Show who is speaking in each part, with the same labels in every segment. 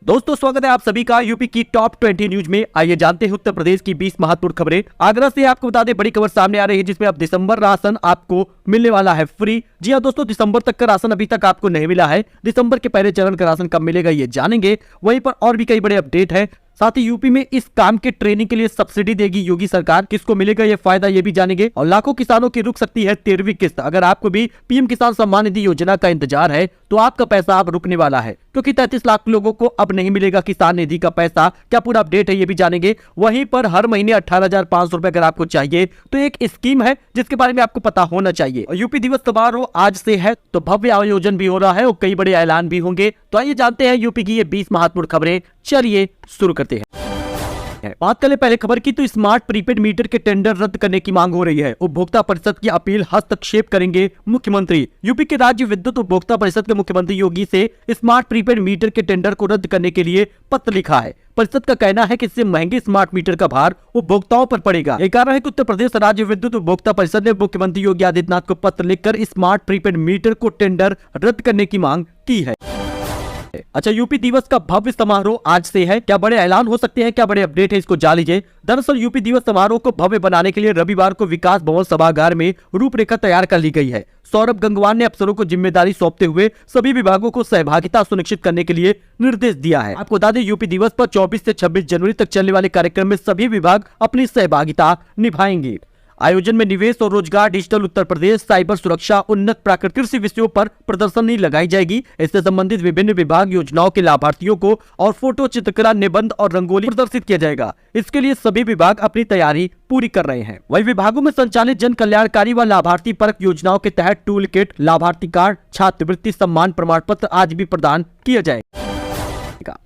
Speaker 1: दोस्तों स्वागत है आप सभी का यूपी की टॉप 20 न्यूज में। आइए जानते हैं उत्तर प्रदेश की 20 महत्वपूर्ण खबरें। आगरा से आपको बता दें बड़ी खबर सामने आ रही है जिसमें अब दिसंबर राशन आपको मिलने वाला है फ्री। जी हां दोस्तों, दिसंबर तक का राशन अभी तक आपको नहीं मिला है। दिसंबर के पहले चरण का राशन कब मिलेगा ये जानेंगे। वहीं पर और भी कई बड़े अपडेट है। साथ ही यूपी में इस काम के ट्रेनिंग के लिए सब्सिडी देगी योगी सरकार, किसको मिलेगा ये फायदा ये भी जानेंगे। और लाखों किसानों की रुक सकती है 13वीं किस्त। अगर आपको भी पीएम किसान सम्मान निधि योजना का इंतजार है तो आपका पैसा अब रुकने वाला है, क्योंकि 33 लाख लोगों को अब नहीं मिलेगा किसान निधि का पैसा। क्या पूरा अपडेट है ये भी जानेंगे। वहीं पर हर महीने 18,500 रुपए अगर आपको चाहिए तो एक स्कीम है जिसके बारे में आपको पता होना चाहिए। और यूपी दिवस समारोह आज से है तो भव्य आयोजन भी हो रहा है और कई बड़े ऐलान भी होंगे। तो आइए जानते हैं यूपी की ये 20 महत्वपूर्ण खबरें। चलिए शुरू करते हैं। बात करें पहले खबर की तो स्मार्ट प्रीपेड मीटर के टेंडर रद्द करने की मांग हो रही है। उपभोक्ता परिषद की अपील हस्तक्षेप करेंगे मुख्यमंत्री। यूपी के राज्य विद्युत उपभोक्ता परिषद के मुख्यमंत्री योगी से स्मार्ट प्रीपेड मीटर के टेंडर को रद्द करने के लिए पत्र लिखा है। परिषद का कहना है कि इससे महंगे स्मार्ट मीटर का भार उपभोक्ताओं पर पड़ेगा। यही कारण है कि उत्तर प्रदेश राज्य विद्युत उपभोक्ता परिषद ने मुख्यमंत्री योगी आदित्यनाथ को पत्र लिखकर स्मार्ट प्रीपेड मीटर को टेंडर रद्द करने की मांग की है। अच्छा, यूपी दिवस का भव्य समारोह आज से है। क्या बड़े ऐलान हो सकते हैं, क्या बड़े अपडेट है, इसको जान लीजिए। दरअसल यूपी दिवस समारोह को भव्य बनाने के लिए रविवार को विकास भवन सभागार में रूपरेखा तैयार कर ली गई है। सौरभ गंगवार ने अफसरों को जिम्मेदारी सौंपते हुए सभी विभागों को सहभागिता सुनिश्चित करने के लिए निर्देश दिया है। आपको बता दें यूपी दिवस पर 24 से 26 जनवरी तक चलने वाले कार्यक्रम में सभी विभाग अपनी सहभागिता निभाएंगे। आयोजन में निवेश और रोजगार, डिजिटल उत्तर प्रदेश, साइबर सुरक्षा, उन्नत प्राकृतिक कृषि विषयों पर प्रदर्शनी लगाई जाएगी। इससे संबंधित विभिन्न विभाग योजनाओं के लाभार्थियों को और फोटो, चित्रकला, निबंध और रंगोली प्रदर्शित किया जाएगा। इसके लिए सभी विभाग अपनी तैयारी पूरी कर रहे हैं। वही विभागों में संचालित जन कल्याणकारी व लाभार्थी परक योजनाओं के तहत टूल किट, लाभार्थी कार्ड, छात्रवृत्ति, सम्मान प्रमाण पत्र आज भी प्रदान किया जाएगा।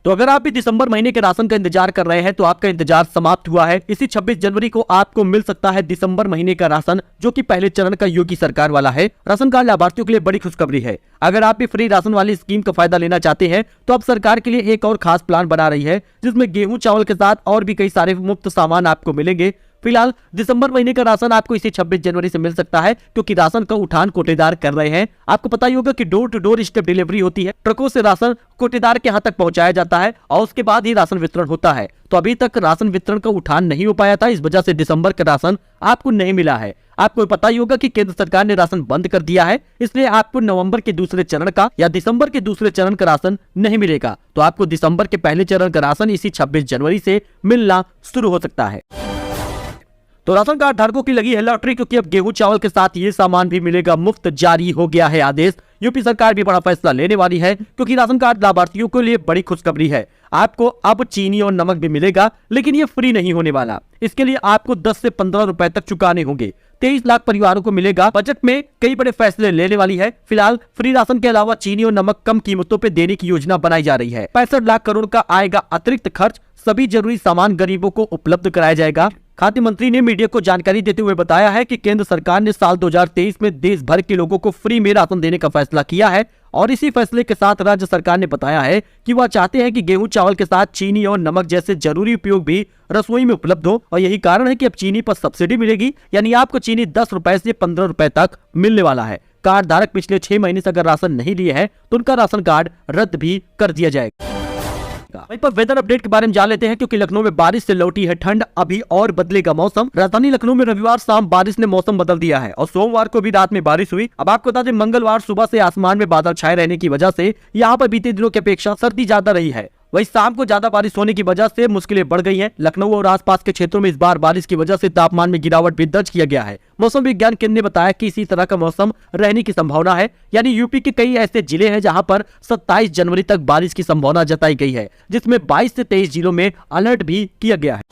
Speaker 1: तो अगर आप भी दिसंबर महीने के राशन का इंतजार कर रहे हैं तो आपका इंतजार समाप्त हुआ है। इसी 26 जनवरी को आपको मिल सकता है दिसंबर महीने का राशन, जो कि पहले चरण का योगी सरकार वाला है। राशन कार्ड लाभार्थियों के लिए बड़ी खुशखबरी है। अगर आप भी फ्री राशन वाली स्कीम का फायदा लेना चाहते हैं तो अब सरकार के लिए एक और खास प्लान बना रही है, जिसमें गेहूं चावल के साथ और भी कई सारे मुफ्त सामान आपको मिलेंगे। फिलहाल दिसंबर महीने का राशन आपको इसी 26 जनवरी से मिल सकता है, क्योंकि राशन का उठान कोटेदार कर रहे हैं। आपको पता ही होगा कि door to door step delivery होती है। ट्रकों से राशन कोटेदार के यहाँ तक पहुंचाया जाता है और उसके बाद ही राशन वितरण होता है। तो अभी तक राशन वितरण का उठान नहीं हो पाया था, इस वजह से दिसंबर का राशन आपको नहीं मिला है। आपको पता ही होगा कि केंद्र सरकार ने राशन बंद कर दिया है, इसलिए आपको नवंबर के दूसरे चरण का या दिसंबर के दूसरे चरण का राशन नहीं मिलेगा। तो आपको दिसंबर के पहले चरण का राशन इसी 26 जनवरी से मिलना शुरू हो सकता है। तो राशन कार्ड धारकों की लगी है लॉटरी, क्योंकि अब गेहूं चावल के साथ ये सामान भी मिलेगा मुफ्त। जारी हो गया है आदेश। यूपी सरकार भी बड़ा फैसला लेने वाली है, क्योंकि राशन कार्ड लाभार्थियों के लिए बड़ी खुशखबरी है। आपको अब चीनी और नमक भी मिलेगा, लेकिन ये फ्री नहीं होने वाला। इसके लिए आपको 10 से 15 रुपए तक चुकाने होंगे। 23 लाख परिवारों को मिलेगा। बजट में कई बड़े फैसले लेने वाली है। फिलहाल फ्री राशन के अलावा चीनी और नमक कम कीमतों पे देने की योजना बनाई जा रही है। 65 लाख करोड़ का आएगा अतिरिक्त खर्च। सभी जरूरी सामान गरीबों को उपलब्ध कराया जाएगा। खाद्य मंत्री ने मीडिया को जानकारी देते हुए बताया है कि केंद्र सरकार ने साल 2023 में देश भर के लोगों को फ्री में राशन देने का फैसला किया है और इसी फैसले के साथ राज्य सरकार ने बताया है कि वह चाहते हैं कि गेहूं चावल के साथ चीनी और नमक जैसे जरूरी उपयोग भी रसोई में उपलब्ध हो। और यही कारण है कि अब चीनी पर सब्सिडी मिलेगी, यानी आपको चीनी 10 रुपए से 15 रुपए तक मिलने वाला है। कार्ड धारक पिछले 6 महीने से अगर राशन नहीं लिए है तो उनका राशन कार्ड रद्द भी कर दिया जाएगा। वहीं पर वेदर अपडेट के बारे में जान लेते हैं, क्योंकि लखनऊ में बारिश से लौटी है ठंड। अभी और बदलेगा मौसम। राजधानी लखनऊ में रविवार शाम बारिश ने मौसम बदल दिया है और सोमवार को भी रात में बारिश हुई। अब आपको बता दें मंगलवार सुबह से आसमान में बादल छाए रहने की वजह से यहाँ पर बीते दिनों की अपेक्षा सर्दी ज्यादा रही है। वही शाम को ज्यादा बारिश होने की वजह से मुश्किलें बढ़ गई हैं। लखनऊ और आसपास के क्षेत्रों में इस बार बारिश की वजह से तापमान में गिरावट भी दर्ज किया गया है। मौसम विज्ञान केंद्र ने बताया कि इसी तरह का मौसम रहने की संभावना है, यानी यूपी के कई ऐसे जिले हैं जहां पर 27 जनवरी तक बारिश की संभावना जताई गई है, जिसमें 22 से 23 जिलों में अलर्ट भी किया गया है।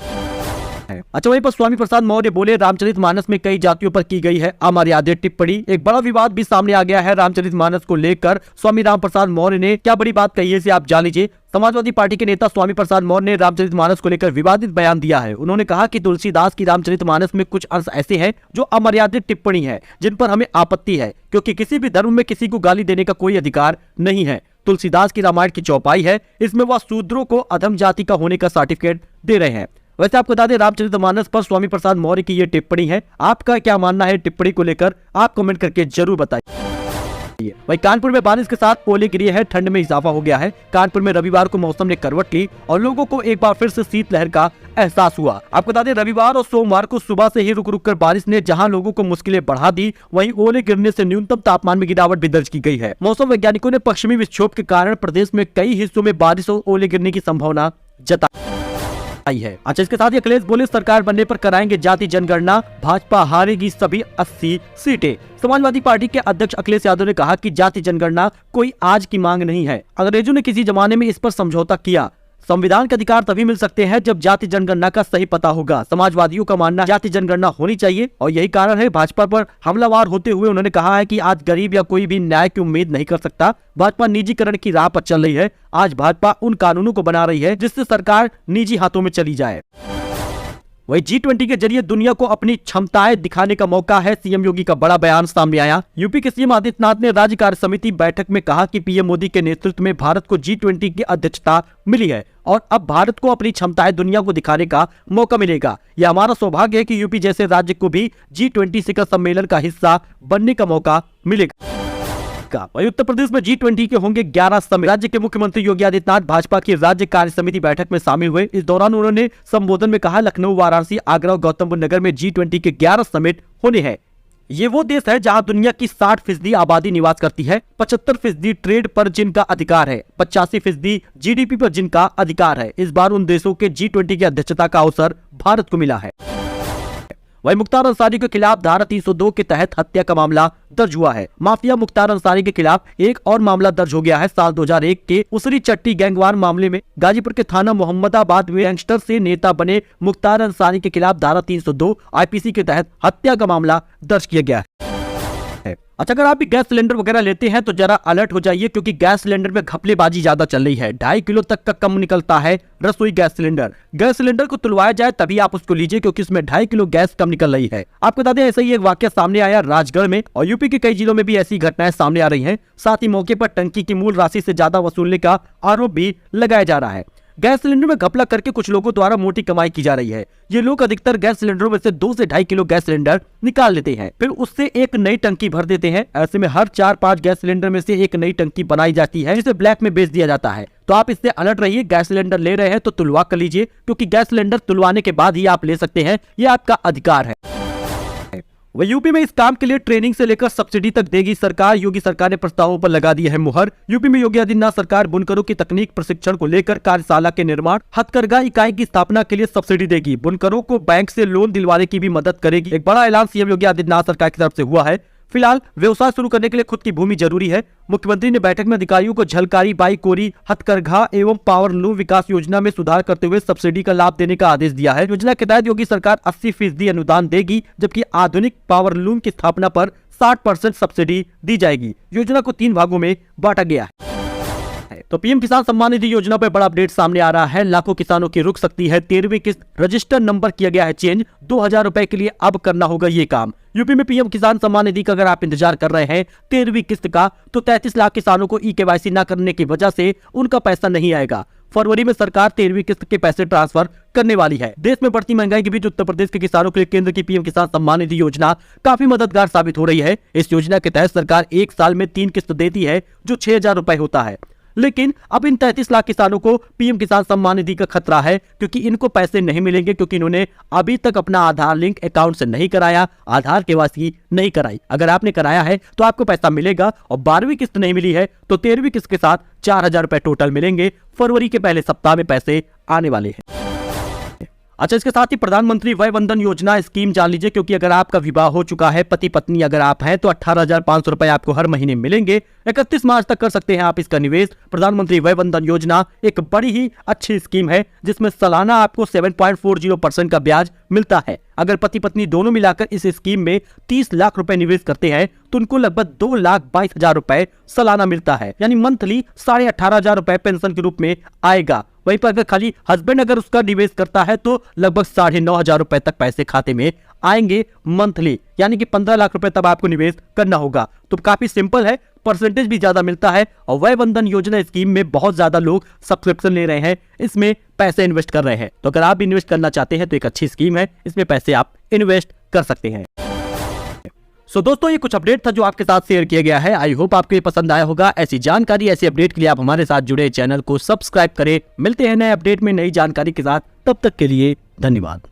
Speaker 1: अच्छा, वहीं पर स्वामी प्रसाद मौर्य बोले रामचरितमानस में कई जातियों पर की गई है अमर्यादित टिप्पणी। एक बड़ा विवाद भी सामने आ गया है रामचरितमानस को लेकर। स्वामी राम प्रसाद मौर्य ने क्या बड़ी बात कही है इसे आप जान लीजिए। समाजवादी पार्टी के नेता स्वामी प्रसाद मौर्य ने रामचरितमानस को लेकर विवादित बयान दिया है। उन्होंने कहा कि तुलसीदास की रामचरितमानस में कुछ अंश ऐसे हैं जो अमर्यादित टिप्पणी है, जिन पर हमें आपत्ति है, क्योंकि किसी भी धर्म में किसी को गाली देने का कोई अधिकार नहीं है। तुलसीदास की रामायण की चौपाई है, इसमें वह शूद्रों को अधम जाति का होने का सर्टिफिकेट दे रहे हैं। वैसे आपको बता दें रामचरितमानस पर स्वामी प्रसाद मौर्य की ये टिप्पणी है। आपका क्या मानना है टिप्पणी को लेकर, आप कमेंट करके जरूर बताइए। वहीं कानपुर में बारिश के साथ ओले गिरे हैं, ठंड में इजाफा हो गया है। कानपुर में रविवार को मौसम ने करवट ली और लोगों को एक बार फिर से शीतलहर का एहसास हुआ। आपको बता दें, रविवार और सोमवार को सुबह से ही रुक रुक कर बारिश ने जहां लोगों को मुश्किलें बढ़ा दी, वहीं ओले गिरने से न्यूनतम तापमान में गिरावट भी दर्ज की गई है। मौसम वैज्ञानिकों ने पश्चिमी विक्षोभ के कारण प्रदेश में कई हिस्सों में बारिश और ओले गिरने की संभावना जताई है। अच्छा, इसके साथ ही अखिलेश बोले, सरकार बनने पर कराएंगे जाति जनगणना, भाजपा हारेगी सभी 80 सीटें। समाजवादी पार्टी के अध्यक्ष अखिलेश यादव ने कहा कि जाति जनगणना कोई आज की मांग नहीं है। अंग्रेजों ने किसी जमाने में इस पर समझौता किया। संविधान के अधिकार तभी मिल सकते हैं जब जाति जनगणना का सही पता होगा। समाजवादियों का मानना जाति जनगणना होनी चाहिए और यही कारण है भाजपा पर हमलावर होते हुए उन्होंने कहा है कि आज गरीब या कोई भी न्याय की उम्मीद नहीं कर सकता। भाजपा निजीकरण की राह पर चल रही है। आज भाजपा उन कानूनों को बना रही है जिससे सरकार निजी हाथों में चली जाए। वही G20 के जरिए दुनिया को अपनी क्षमताएं दिखाने का मौका है, सीएम योगी का बड़ा बयान सामने आया। यूपी के सीएम आदित्यनाथ ने राज्य कार्य समिति बैठक में कहा कि पीएम मोदी के नेतृत्व में भारत को G20 की अध्यक्षता मिली है और अब भारत को अपनी क्षमताएं दुनिया को दिखाने का मौका मिलेगा। यह हमारा सौभाग्य है कि यूपी जैसे राज्य को भी G20 शिखर सम्मेलन का हिस्सा बनने का मौका मिलेगा। वही उत्तर प्रदेश में G20 के होंगे 11 समिट। राज्य के मुख्यमंत्री योगी आदित्यनाथ भाजपा की राज्य कार्य समिति बैठक में शामिल हुए। इस दौरान उन्होंने संबोधन में कहा, लखनऊ, वाराणसी, आगरा और गौतम बुद्ध नगर में G20 के 11 समिट होने हैं। ये वो देश है जहां दुनिया की 60% आबादी निवास करती है, 75% ट्रेड पर जिनका अधिकार है, 85% GDP पर जिनका अधिकार है। इस बार उन देशों के G20 की अध्यक्षता का अवसर भारत को मिला है। वही मुख्तार अंसारी के खिलाफ धारा 302 के तहत हत्या का मामला दर्ज हुआ है। माफिया मुख्तार अंसारी के खिलाफ एक और मामला दर्ज हो गया है। साल 2001 के उसरी चट्टी गैंगवार मामले में गाजीपुर के थाना मोहम्मदाबाद में गैंगस्टर से नेता बने मुख्तार अंसारी के खिलाफ धारा 302 IPC के तहत हत्या का मामला दर्ज किया गया है। अच्छा, अगर आप भी गैस सिलेंडर वगैरह लेते हैं तो जरा अलर्ट हो जाइए, क्योंकि गैस सिलेंडर में घपलेबाजी ज्यादा चल रही है। 2.5 किलो तक का कम निकलता है रसोई गैस सिलेंडर। गैस सिलेंडर को तुलवाया जाए तभी आप उसको लीजिए, क्योंकि इसमें 2.5 किलो गैस कम निकल रही है। आपको बता दें, ऐसा ही एक वाकया सामने आया राजगढ़ में और यूपी के कई जिलों में भी ऐसी घटनाएं सामने आ रही है। साथ ही मौके पर टंकी की मूल राशि से ज्यादा वसूलने का आरोप भी लगाया जा रहा है। गैस सिलेंडर में घपला करके कुछ लोगों द्वारा मोटी कमाई की जा रही है। ये लोग अधिकतर गैस सिलेंडरों में से 2 से 2.5 किलो गैस सिलेंडर निकाल लेते हैं, फिर उससे एक नई टंकी भर देते हैं। ऐसे में हर 4-5 गैस सिलेंडर में से एक नई टंकी बनाई जाती है, जिसे ब्लैक में बेच दिया जाता है। तो आप इससे अलर्ट रहिए। गैस सिलेंडर ले रहे हैं तो तुलवा कर लीजिए, क्योंकि गैस सिलेंडर तुलवाने के बाद ही आप ले सकते हैं, ये आपका अधिकार है। वह यूपी में इस काम के लिए ट्रेनिंग से लेकर सब्सिडी तक देगी सरकार। योगी सरकार ने प्रस्तावों पर लगा दी है मुहर। यूपी में योगी आदित्यनाथ सरकार बुनकरों की तकनीक प्रशिक्षण को लेकर कार्यशाला के निर्माण, हथकरघा इकाई की स्थापना के लिए सब्सिडी देगी। बुनकरों को बैंक से लोन दिलवाने की भी मदद करेगी। एक बड़ा ऐलान सीएम योगी आदित्यनाथ सरकार की तरफ से हुआ है। फिलहाल व्यवसाय शुरू करने के लिए खुद की भूमि जरूरी है। मुख्यमंत्री ने बैठक में अधिकारियों को झलकारी, बाई कोरी, हथकरघा एवं पावर लूम विकास योजना में सुधार करते हुए सब्सिडी का लाभ देने का आदेश दिया है। योजना के तहत योगी सरकार 80% अनुदान देगी, जबकि आधुनिक पावर लूम की स्थापना पर 60% सब्सिडी दी जाएगी। योजना को 3 भागों में बांटा गया है। तो पीएम किसान सम्मान निधि योजना पर बड़ा अपडेट सामने आ रहा है। लाखों किसानों की रुक सकती है 13वीं किस्त। रजिस्टर नंबर किया गया है चेंज। 2000 रुपए के लिए अब करना होगा ये काम। यूपी में पीएम किसान सम्मान निधि का अगर आप इंतजार कर रहे हैं 13वीं किस्त का, तो 33 लाख किसानों को ई-KYC न करने की वजह से उनका पैसा नहीं आएगा। फरवरी में सरकार 13वीं किस्त के पैसे ट्रांसफर करने वाली है। देश में बढ़ती महंगाई के बीच उत्तर प्रदेश के किसानों के लिए केंद्र की पीएम किसान सम्मान निधि योजना काफी मददगार साबित हो रही है। इस योजना के तहत सरकार 1 साल में 3 किस्त देती है, जो 6000 रुपए होता है। लेकिन अब इन 33 लाख किसानों को पीएम किसान सम्मान निधि का खतरा है, क्योंकि इनको पैसे नहीं मिलेंगे, क्योंकि इन्होंने अभी तक अपना आधार लिंक अकाउंट से नहीं कराया, आधार KYC नहीं कराई। अगर आपने कराया है तो आपको पैसा मिलेगा, और 12वीं किस्त नहीं मिली है तो 13वीं किस्त के साथ 4000 रुपए टोटल मिलेंगे। फरवरी के पहले सप्ताह में पैसे आने वाले हैं। अच्छा, इसके साथ ही प्रधानमंत्री वय वंदन योजना स्कीम जान लीजिए, क्योंकि अगर आपका विवाह हो चुका है, पति पत्नी अगर आप हैं, तो 18,500 रुपए आपको हर महीने मिलेंगे। 31 मार्च तक कर सकते हैं आप इसका निवेश। प्रधानमंत्री वय वंदन योजना एक बड़ी ही अच्छी स्कीम है, जिसमें सालाना आपको 7.40% का ब्याज मिलता है। अगर पति पत्नी दोनों मिलाकर इस स्कीम में 30 लाख रुपए निवेश करते हैं तो उनको लगभग 2,22,000 रुपए सालाना मिलता है, यानी मंथली 18,500 रुपए पेंशन के रूप में आएगा। वहीं पर अगर खाली हस्बैंड अगर उसका निवेश करता है तो लगभग 9,500 रुपए तक पैसे खाते में आएंगे मंथली, यानी कि 15 लाख रुपए तब आपको निवेश करना होगा। तो काफी सिंपल है, परसेंटेज भी ज्यादा मिलता है, और वय वंदन योजना स्कीम में बहुत ज्यादा लोग सब्सक्रिप्शन ले रहे हैं, इसमें पैसे इन्वेस्ट कर रहे हैं। तो अगर आप भी इन्वेस्ट करना चाहते हैं तो एक अच्छी स्कीम है, इसमें पैसे आप इन्वेस्ट कर सकते हैं। सो दोस्तों ये कुछ अपडेट था जो आपके साथ शेयर किया गया है। आई होप आपको ये पसंद आया होगा। ऐसी जानकारी, ऐसी अपडेट के लिए आप हमारे साथ जुड़े, चैनल को सब्सक्राइब करें। मिलते हैं नए अपडेट में नई जानकारी के साथ, तब तक के लिए धन्यवाद।